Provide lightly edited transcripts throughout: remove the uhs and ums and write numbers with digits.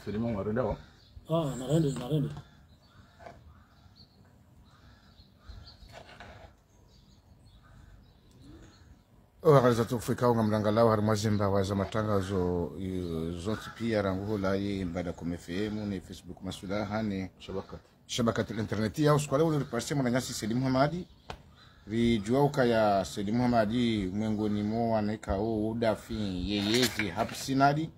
Selimu warenda wa? Narende. Wakaliza tukufika unga mlangalao harimazimba waza matangazo zonti pia ranguhula ye mbada kumefemu ni Facebook masulaha ni shabakati interneti ya uskwale uli ripase mwana nyasi Selimu Hamadi rijuauka ya Selimu Hamadi mwengoni moa neka udafi yeyezi hapsinadi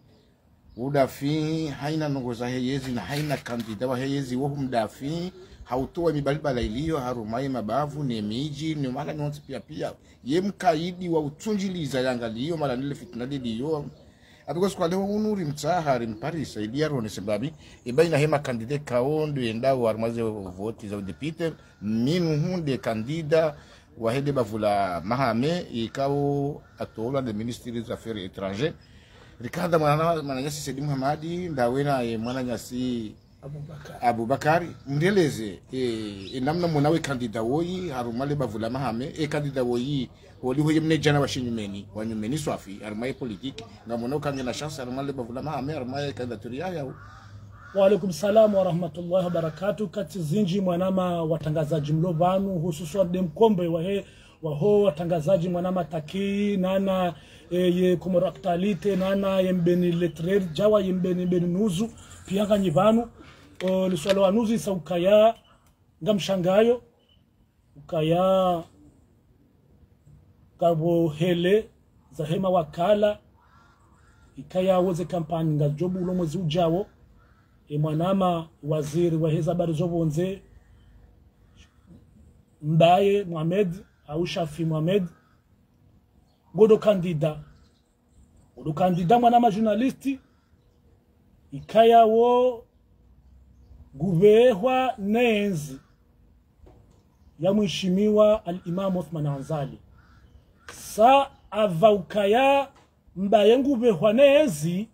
udafi haina nongoza heyezi na haina kandida wa heyezi wohu mdafi hautoa mibalibala iliyo harumai mabavu ni miji ni mala nyonsi pia ye mkaidi wa utunjiliza yangaliyo mala nile fitnadi liyo atukos kwa leo unuri mtahari mparisa idiaro ni sababi ibaina hema kandide kaondo endao harumaze voti za udepite minu hunde kandida wahede bavula mahame ikao atola de ministère des affaires étrangères Ricardo mwana nyasi Selimu Hamadi ndawena mwana nyasi Abubakari mndeleze namna munawe kandida woyi harumale bavula mahame kandida woyi woli hoye mnejana washinyumeni wanyumeni swafi harumaye politique ngamona kange na chance harumale bavula mahame harumaye kandidature yao. Wa alaikum salam wa rahmatullahi wa barakatuh. Kati zinji mwanama watangazaji mlovanu hususan demkombe waho watangazaji mwanama taki nana ye komoraktalite nana yembeni letrer jawa yembeni nuzu piyanga nyivanu liswalo wanuzi sa ukaya ngamshangayo ukaya kabo hele za hema wakala ikaya woze kampani nga jobu ulo mwezi ujawo mwanama waziri wa heza habari zobonze Mbaye Mohamed au Shafi Mohamed godo kandida mwanama journalisti ikaya wo guvehwa nenzi ya mheshimiwa al-Imam Othman Anzali sa avaukaya Mbaye nguvehwa nenzi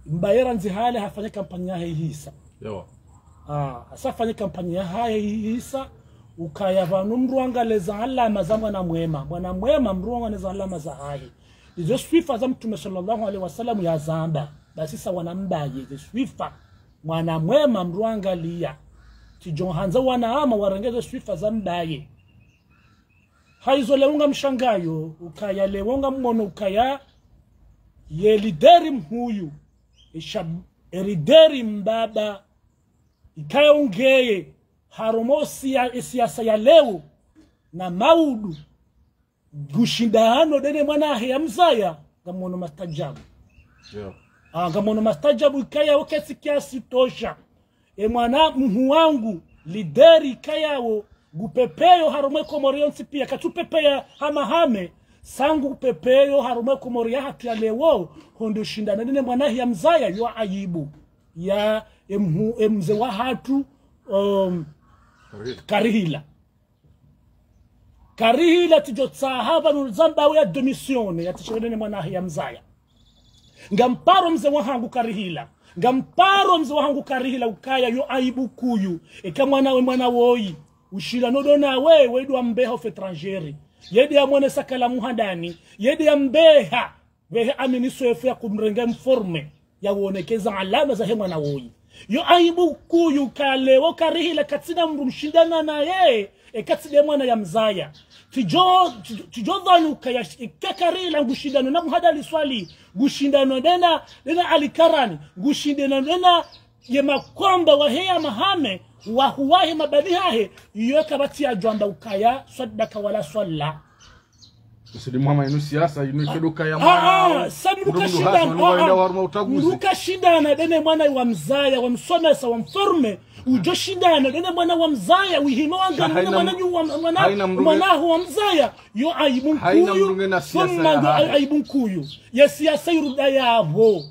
Mbaye ranzi hale hafanya kampanya ya hisa asafanya kampanya ya hisa ukaya vanu mruangaleza alama za mwana mwema mruangaleza alama za hayi izo swifa za mtume sallallahu alaihi wasallam ya zamba basi sa wana Mbaye izo swifa mwana mwema mruangalia tijonhanza wana ama warengeze swifa za Mbaye haizo leunga mshangayo ukaya leunga mmono ukaya ye lideri mhuyu erideri mbaba ikaya ungeye harumosi ya siasa ya leo na maudu gushindano dene mwanahe ya mzaya ngamono mastajabu ngamono mastajabu ikaya wakesi kiasi tosha mwana mhu wangu lideri ikayao gupepeyo harume komorionsi pia katupepeya hamahame sangu pepeyo harume komoria hatu ya lewo hondo shindana dene mwanahe ya mzaya yo aibu ya mze wa hatu karihila tijotsaha nuzamba ya demisione ya tishirene mwanahe ya mzaya ngamparo mze wahangu karihila ukaya yo aibu kuyu mwana woyi ushila nodona wedu wa mbeha of etrangeri yedi ya mwene sakala muhadani yedi ya mbeha wehe aminisoefu ya kumrenge mforme ya uonekeza alama za mwana woyi yo aibu kuyu kalewo karihila katina mrumshindana na ye katina mwana ya mzaya tijo dhanu kaya kakarila gushindano na muhadali swali gushindano dena alikarani gushindano dena yema kwamba waheya mahame wahuwahi mabadihahe yoka batia jwamba ukaya sadaka wala swalla Sidi mama inu siasa inu keduka ya mwana Mruka shindana dene mwana wa mzaya wa msomesa wa mforme ujo shindana dene mwana wa mzaya uhino wanga mwana wa mzaya yo aibu kuyu ya siasa iruda yavo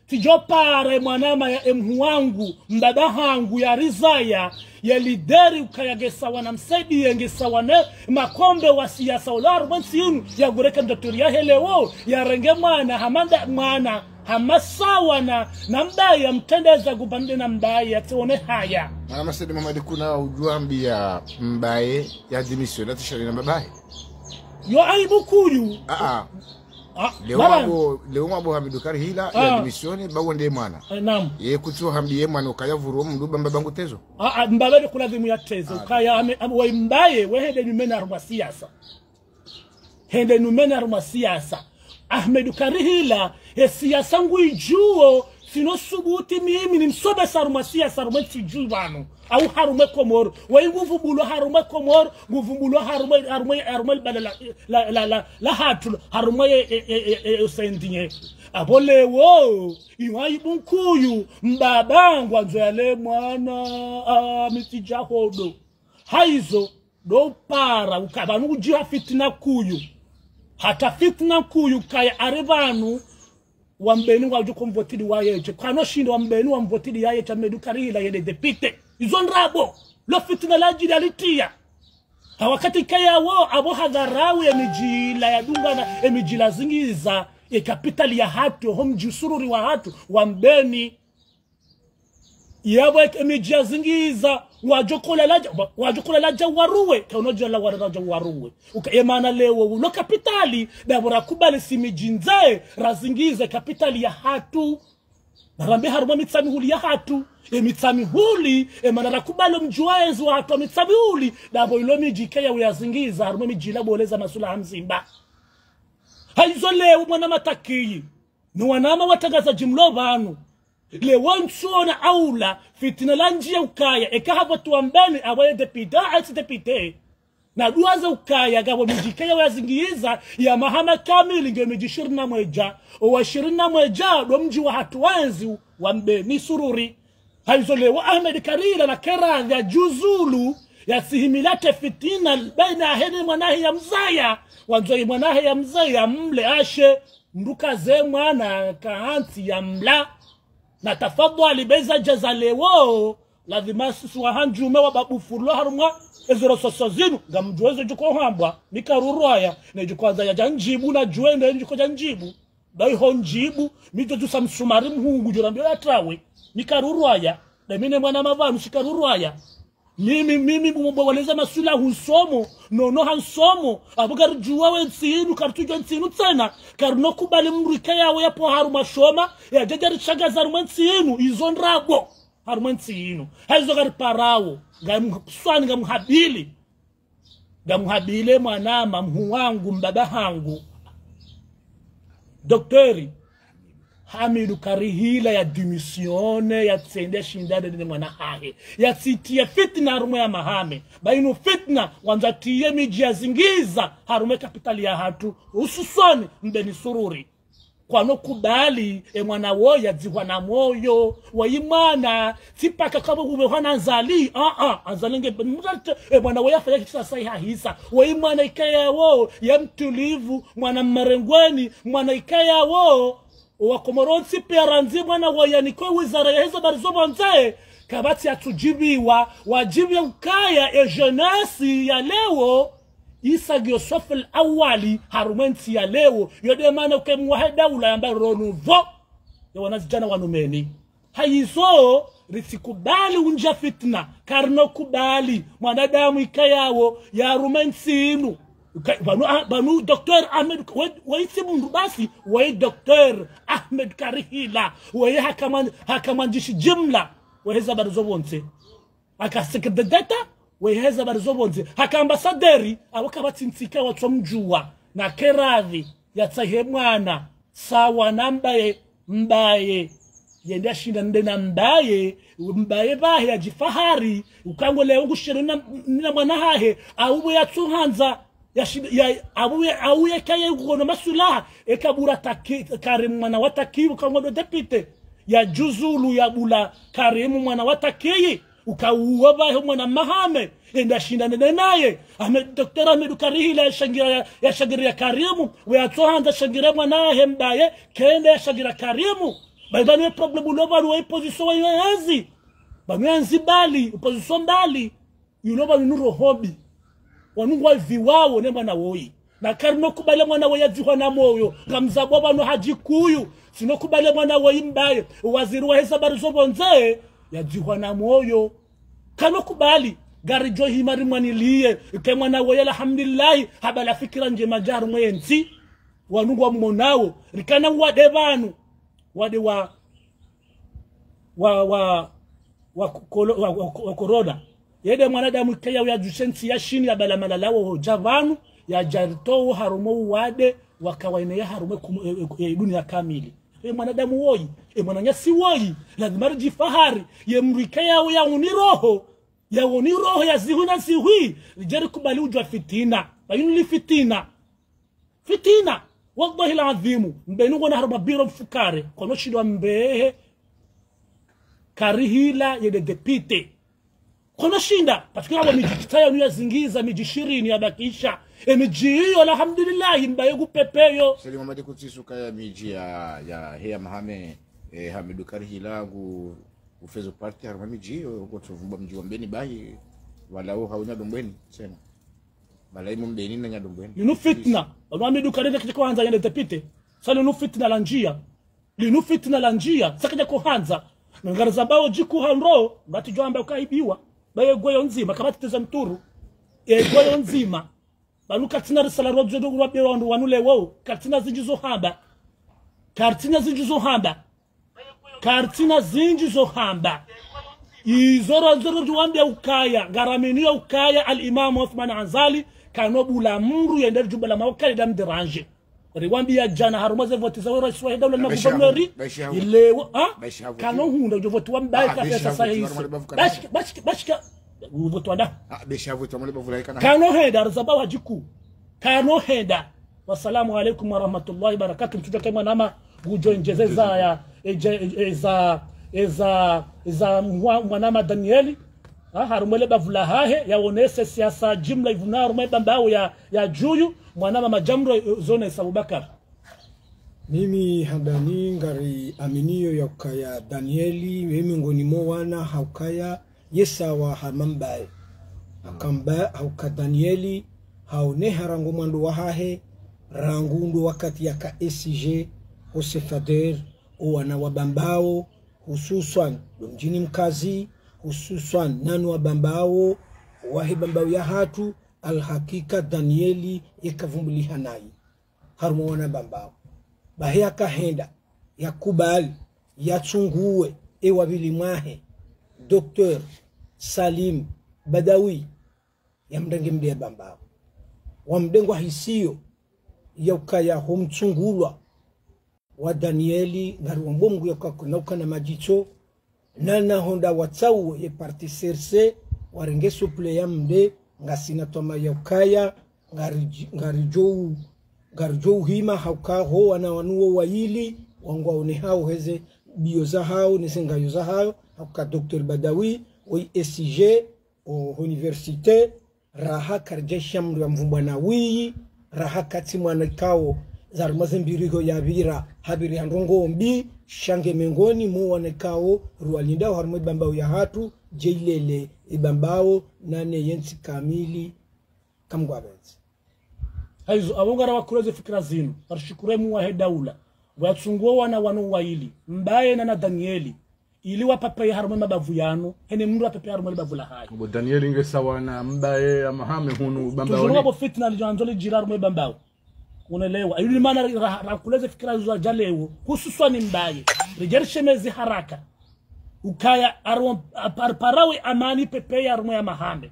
tijopare mwanama ya emhu wangu mbaba hangu ya rizaya ya lideri ukayagesa wana msaidi yengesa wana makombe wa siasa ularu mwansiyunu ya gureka mdatoria helewo ya renge mwana hamanda mwana hamasawa na Mbaye mtendeza gubande na Mbaye atione haya mwana Sidi Mohamed kuna ujuambi ya Mbaye ya demission atishari na Mbaye yo aibu kuyu leo mabo Hamidu Karihila ya dimisioni bawo ndiye mwana naam ye kutu hambiye mwana ukaya vuru mnduba mbabangu tezo mbabe kula dhimu ya tezo ukaya waimbaye wehende numena aruma siasa hende numena aruma siasa Ahmedu Karihila siasa nguijuo sino subuti mimi ni msobe saruma siasa aruma tijui banu au harume Komoro wa nguvu bulo harume Komoro nguvu bulo harume bala la hatu harume usendinye abole wo iwayi bunkuyu mbabangu anzoyale mwana mitija hodo haizo do para ukabanu kujiha fitina kuyu hata fitina kuyu kaya arevanu wambeni wajukomvotidi wayeche kano shindo wambeni wamvotidi yayeche Ahmedu Karihila yede depite izo nrabo lo fitina la jidalitia wakati kaya wo abo hadharau ya mijila ya dungana emijila zingiza kapitali ya hatu homji sururi wa hatu wambeni yabo emijia zingiza wajokola laja waruwe kaunoja la waraja waruwe ukayemana lewo lo kapitali dabura kubali simijinze razingiza kapitali ya hatu narambe haruma mitsami huli ya hatu mitsami huli manara kubalo mjuaenzi wa hatu mitsami huli dabo ilo mijike ya uyazingiza haruma mijila boleza masula hamzimba haizo lewo mwana matakiyi ni wanama watagaza jimlo banu lewo nsona aula fitina lanjia ukaya ekahava tuambeni awaye depida alisi depite na duaza ukaya gabo mijike ya uyazingiza ya mahama kamili nge mijishirina mweja wa 21 do mji wa hatu wanzi wambeni sururi haizo lewo Ahmedu Karihila na keradhi ya juzulu ya sihimilate fitina baina hene mwanahe ya mzaya wanzoi mwanahe ya mzaya mle ashe nduka ze mwana kahanti ya mla na tafadhali beza jazalewo lazima suwa hanjume wa babu furlo harumwa ezero sosozinu ngamjuwezo juko hambwa mikarurwaya nejukwaza ya janjibu na juende njuko janjibu dai honjibu mito tu samsumari mhungu jurambio ya trawe mikarurwaya na mine mwana mavanu shikarurwaya mimi mwaleza masula hunsomo nono hansomo abukar juwa wensinu kartujo nsinu tena karno kubali mrika yawe yapo haruma shoma ya jajari chagaza rumensinu izo ndrago harumensinu haizo gari parawo swani gamuhabile mwanama mhu wangu mbaba hangu Doktori Hamidu Karihila ya dimisione ya tsende shindade de mwana hahe ya titie fitna harume ya mahame bainu fitna wanza tiye miji ya zingiza harume kapitali ya hatu ususoni mbeni sururi kwa no kubali mwana woya dziwa na moyo wa imana tipaka kama umewana nzali anzalenge mwana woya fanya kitu sasa hisa wa imana ikaya wo ya mtulivu mwana marengweni mwana ikaya wo wa Komoronsi peranzi mwana woya niko wizara ya hizo barizobo nze kabati ya tujibiwa wajibia ukaya jeunesse ya leo Isa Giosofel awali harumenti ya leo yode mana ukemwa daula yamba ronuvo ya wanazijana wanumeni haizo risikubali unja fitna karno kubali mwanadamu ikayawo ya harumenti inu banu Dr. Ahmed waisi mundu basi wai Dr. Ahmed Karihila wai hakamanjishi jimla waheza barizobo nse akasekredeta weheza barizobonze haka ambasaderi awakabatintsika watomjua na keradhi ya tsahe mwana sawa mbaye yenda shinda ndena mbaye bahe ya jifahari ukango leo ngushirina nina mwana hahe awu ya tsuhanza awu kaye kugono masulaha ekabura Karim mwana watakibu kango do depite ya juzulu ya bula Karim mwana watakiyi ukauwa bahe mwana mahame enda shindane naye Dr. Ahmedu Karihila ya shagira Karimu we atohanza shagira mwanahe mbaye kende ya shagira Karimu baibani problemu loba wa position wa yazi banyanzi bali position bali yuloba nuro hobi wanungwa viwao ne mwana woyi na karno kubale mwana woya dzihwa na moyo ngamzabo bano hajikuyu sino kubale mwana woyi mbaye waziri wa hesabari zobonze ya dzihwa na moyo kano kubali gari jo himari mwanilie ke mwana woya alhamdulillah habala fikira nje majaru mwenzi wanungu mmonao rikana wade banu wade wa corona yede mwanadamu kaya ya jusensi ya shini ya balamalalawo javanu ya jarito harumo wade wakawaine ya harumo dunia kamili mwanadamu woi mwananyasi woi lazima rjifahari ye mrika yao ya uniroho ya zihuna sihui rijari kubali ujwa fitina bayunu li fitina wallahi alazim mbenugo na harba biro mfukare kono shidwa mbehe karihila yede depite kono shinda patikira wa mijitaya nuya zingiza miji 20 ya bakisha miji hiyo alhamdulillah mbaye kupepeyo Selima made kutisu kaya miji ya hea mahame Hamidu Karihila ufezo party harma miji hiyo kutuvumba mji wa Mbeni bahi walao haunya dombweni sema balai mbeni na nya dombweni linu fitna Hamidu Karihila kitiko hanza yende depite sali linu fitna la njia sakaja kuhanza ngaraza bao jiku hanro ngati jwamba ukaibiwa baye goyo nzima kama titeza mturu goyo nzima banuka tina risala rodzo ndo wabe wanule wao kartina zinjizo hamba izoro duwambia ukaya ngaraminiyo ukaya al-Imam Uthman Azali kanobula muru yender jubala mawakali dam deranje riwambia jana harumaze voti za rais wa dawla na guvernori ile kano hunda jovoti wambaye ka pesa sahihi bashika voto anda besha voto mole bavula kana kano heda razabawa jiku kano heda wasalamu alaykum wa rahmatullahi barakatuh mtuje kama nama gujonjezeza ya eza mwanama Danieli harumele bavula hahe yaonese siasa jimla ivuna harumele bambao ya juyu mwanama majamro zone Abubakar. Mimi hadani ngari aminiyo ya ukaya Danieli mimi ngoni mwana haukaya yesa wa hamambae akamba hauka Danieli haone harangu mwandu wahahe rangundu wakati ya ka SG Osefader wana wabambao hususan mjini mkazi hususan nanu wabambao wahibambao ya hatu alhakika Danieli yakavumbuli hanai harumo wana bambao bahia kahenda yakubali yachungue wabili mwahe Dr. Salim Badawi yamdenge mbia bambao wamdengwa hisio ya ukaya humchungulwa wa Danieli ngari wambongu ya kakunauka na majicho nana honda watau ye parti serse warenge suple ya mde ngasina toma ya ukaya ngari jou hima hauka ho wana wanuo waili wangwa une hao heze bioza hao nisengayo za hao hauka Dr. Badawi oi SG o universite raha karjesha mdu ya mvumbwa na wii raha kati mwanakao zarumaze mbirigo ya vira habiri handrongo mbi shange mengoni muwanekao rualindao harume bambao ya hatu jeilele ibambao nane yensi kamili kamgwabenzi haizo abongara wakureze fikra zinu arshikuremu wa hedaula watsunguo wana wanu waili mbaye na Danieli ili wapape harume mabavu yano hene mndu wapape harume bavula hayi bo Danieli ngesawa na mbaye amahame hunu bambao tuzunga bo fitna lijanzoli jiraru mwe bambao unelewa ayuli mana rakuleze fikra za jalewo hususani mbaye rijershemezi haraka ukaya arparawi amani pepe ya rumo ya mahame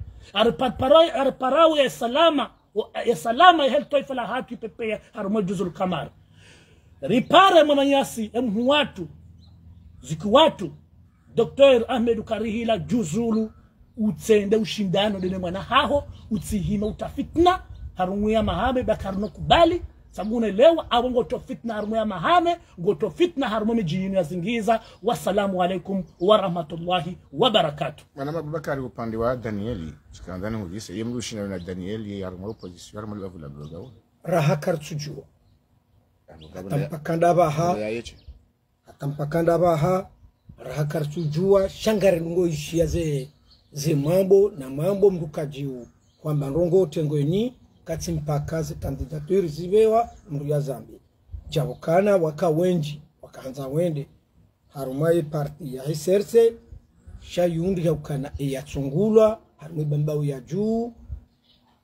arparawi ya salama ya taifa la haki pepe ya harumo juzul kamar ripare mwananyasi watu ziku watu Dr. Ahmed Karihila juzulu utsende ushindano dene mwana haho utsihima utafitna harumu ya mahame bakarno kubali sabune lewa awongo to fitna harumu ya mahame ngoto fitna harumu mijini ya zingiza. Wassalamu alaikum wa rahmatullahi wa barakatuh. Mwana Abubakar upande wa Danieli sikandani hujise yemru shina na Danieli harumu opposition harumu bavula bavula raha kartujua atampakanda baha raha kartujua shangare ngo ishia ze mambo na mambo mrukajiu kwamba rongo tengweni kati mpakaze kandidaturi zibewa mru ya Zambia jabukana wakawenji wakaanza wende harumaye parti ya SRC shayundi yakana yachungulwa harume bambao ya juu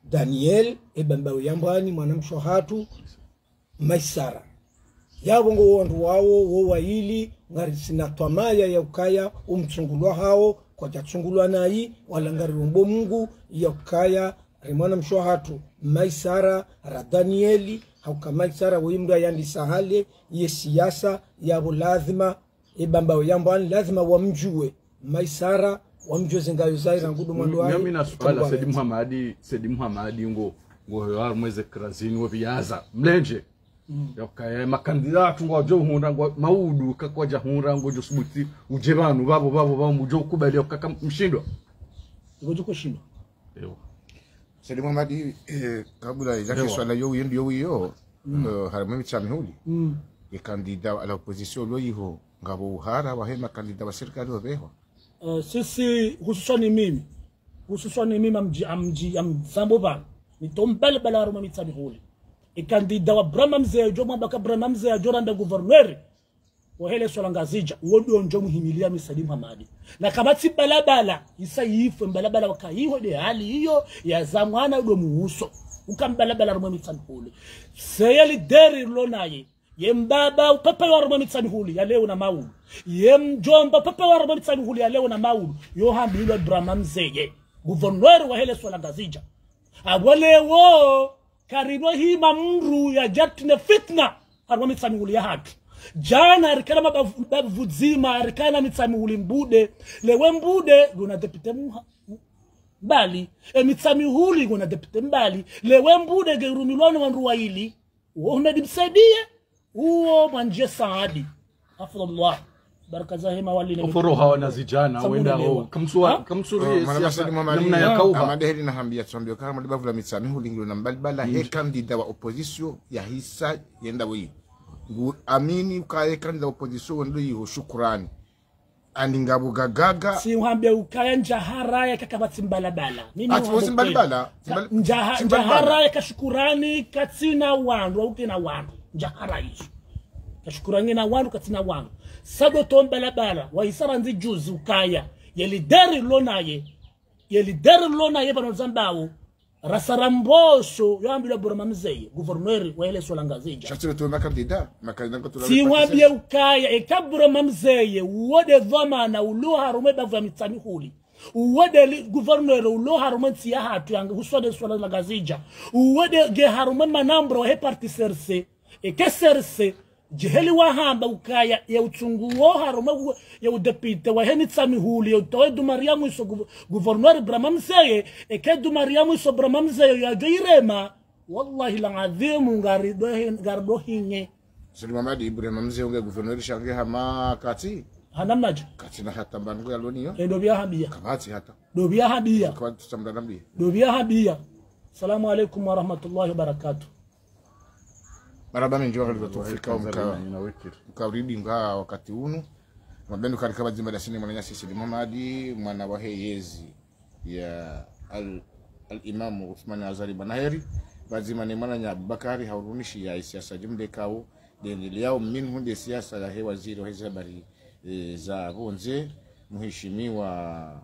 Daniel bambao yambani mwanamsho hatu maisara yabo ngo wandu wao wo waili ngari sinatwamaya ya ukaya umchungulwa hao kwa jachungulwa nayi wala ngari umbo Mungu ya ukaya rimwana mshwa hatu maisara ra Danieli hauka maisara wimda yandi sahale ye siasa yabo lazima ibamba yambo lazima wamjue maisara wamjue zingayo zaira ngudu mwando wao. Mimi na swala Said Muhammadi ngo yar mweze krazini wo biyaza mlenje yakaya makandidatu ngo jo hunda ngo maudu kakwaja hunda ngo jo subuti ujebanu babo mujo kubali kaka mshindwa ngojo kushinda ewa Said Muhammadi kabla ya swala yo harama mitsamihuli kandida ala opposition lo yiho ngabo uhara wa hema kandida wa serikali wa beho sisi hususani mimi amzambo bana nitombele bala haruma mitsamihuli kandida wa Brahma Mzee jo mabaka Brahma Mzee jo randa gouverneur wa hele Solangazija wodo njo muhimilia Said Muhammadi na kabati balabala isayifu balabala wakayiho de hali hiyo ya zamwana do muhuso ukambalabala haruma mitsamihuli seyali deri lonaye yembaba upapa wa haruma mitsamihuli ya leo na maulu yemjomba papa wa haruma mitsamihuli ya leo na maulu yo hambilwa Brahma Mzee gouverneur wa hele Solangazija awalewo karibu hii mamru ya jatne fitna haruma mitsamihuli ya hatu jana arikana mabavu zima arikana mitsamihuli mbude lewe mbude guna depute mbali mitsamihuli guna depute mbali lewe mbude gerumilwano wanruwa hili uomedi msaidie uo mwanjie saadi afdallah baraka za hema wali oforo hawa na zijana wenda kamsuri siasa namna ya kauba amadeheli na hambia tuambio kama libavu la mitsamihuli ngilo na mbali he kandida wa opposition ya hisa yenda wi amini ukaye kandida wa opposition ndo yiho shukrani andingabu gagaga si uhambia ukaya njahara ya kakabati mbalabala mimi mbalabala njahara ya kashukurani katina wandu au kina wandu njahara hizo kashukurani na wandu katina wandu sado tombalabala wa isara nzi juzi ukaya yelideri lonaye bano zambao rasaramboso yoambila Brahma Mzee gouverneur wa hele Solangazija chatu to makandida makandida si wambia ukaya Brahma Mzee wode dhamana ulo harume bava mitsamihuli uwode gouverneur ulo harume tia hatu yang husode Solangazija uwode ge harume manambro he parti serse serse jeheli wahamba ukaya ya uchunguo haruma ya udepite wa heni tsamihuli ya utoedu Mariamu iso gouverneur Brahma Mzee ekedu Mariamu iso Brahma Mzee ya joirema wallahi langadhimu gardo hinye Said Muhammadi Brahma Mzee unge gouverneur shange hama kati hanamnaje kati na hata mbangu ya loni yo dobia habia kamati hata dobia habia kwa tusamda nambi dobia habia Assalamu alaikum wa rahmatullahi wa barakatuh marabani ndio wale tutafika mkauridi nga wakati unu mabendo katika majimbo ya sini mwana Said Muhammadi mwana wa heyezi ya al-Imam Uthman Azari Banaheri bazima ni mwana ya Abubakari haurunishi ya siasa jumbe kao dendeleo minhu de siasa la hewa waziri wa habari za bonze mheshimiwa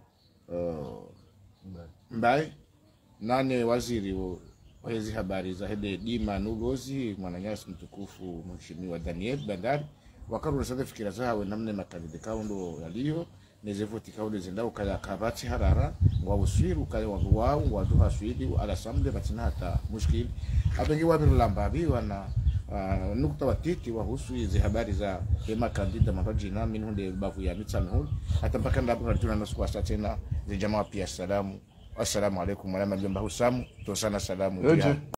Mbaye nane waziri wa hizi habari za hede Dima Nugozi mwananyasi mtukufu mheshimiwa Daniel Bandari wakaru na fikira zao namna makandida kaundo yaliyo nezevoti kaundo zenda ukala kabati harara wa uswiru kale wao watu haswidi ala samde batina hata mushkil abengi wabirulambabi wana nukta watiti wa husu hizi habari za makandida mabajina minhunde bavu ya mitsamihuli hata mpaka ndapo tunanasukwa tena za jamaa pia assalamu alaikum wa rahmatullahi wa barakatuh. Tosana salamu.